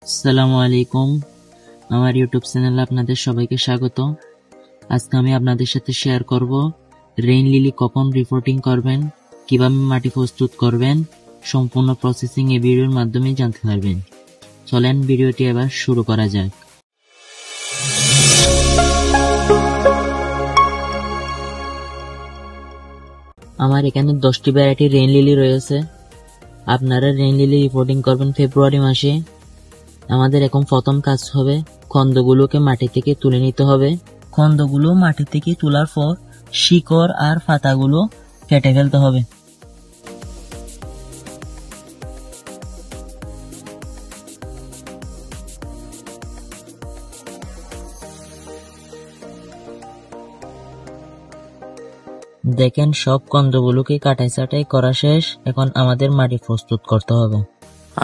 আসসালামু আলাইকুম, আমার ইউটিউব চ্যানেলে আপনাদের সবাইকে স্বাগত। আজকে আমি আপনাদের সাথে শেয়ার করব রেইন লিলি কখন রিপোর্টিং করবেন, কিভাবে মাটি প্রস্তুত করবেন, সম্পূর্ণ প্রসেসিং এই ভিডিওর মাধ্যমে জানতে পারবেন। চলেন ভিডিওটি এবার শুরু করা যাক। আমার এখানে 10টি ভ্যারাইটি রেইন লিলি রয়েছে। আপনারা রেইন লিলি রিপোর্টিং করবেন ফেব্রুয়ারি মাসে। আমাদের এখন প্রথম কাজ হবে কন্দগুলোকে মাটি থেকে তুলে নিতে হবে। কন্দগুলো মাটি থেকে তোলার পর শিকড় আর পাতাগুলো কেটে ফেলতে হবে। দেখেন সব কন্দগুলোকে কাটাই ছাঁটাই করা শেষ। এখন আমাদের মাটি প্রস্তুত করতে হবে।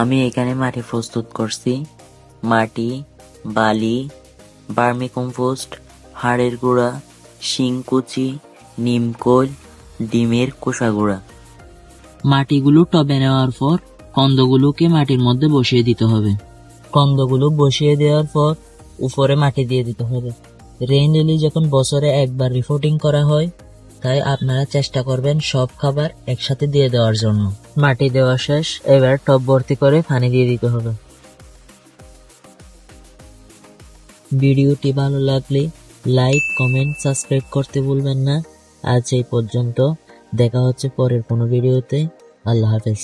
আমি এখানে মাটি প্রস্তুত করছি। মাটি, বালি, ভার্মি কম্পোস্ট, হাড়ের গুঁড়া, শিংকুচি, নিমখোল, ডিমের খোসা গুঁড়া। মাটিগুলো টবে নেওয়ার পর কন্দগুলোকে মাটির মধ্যে বসিয়ে দিতে হবে। কন্দগুলো বসিয়ে দেওয়ার পর উপরে মাটি দিয়ে দিতে হবে। রেইন লিলি যখন বছরে একবার রিপোর্টিং করা হয়, তাই আপনারা চেষ্টা করবেন সব খাবার একসাথে দিয়ে দেওয়ার জন্য। মাটি দেওয়া শেষ, এবার টব ভর্তি করে পানি দিয়ে দিতে হবে। ভিডিওটি ভালো লাগলে লাইক, কমেন্ট, সাবস্ক্রাইব করতে ভুলবেন না। আজ এই পর্যন্ত, দেখা হচ্ছে পরের কোনো ভিডিওতে। আল্লাহ হাফেজ।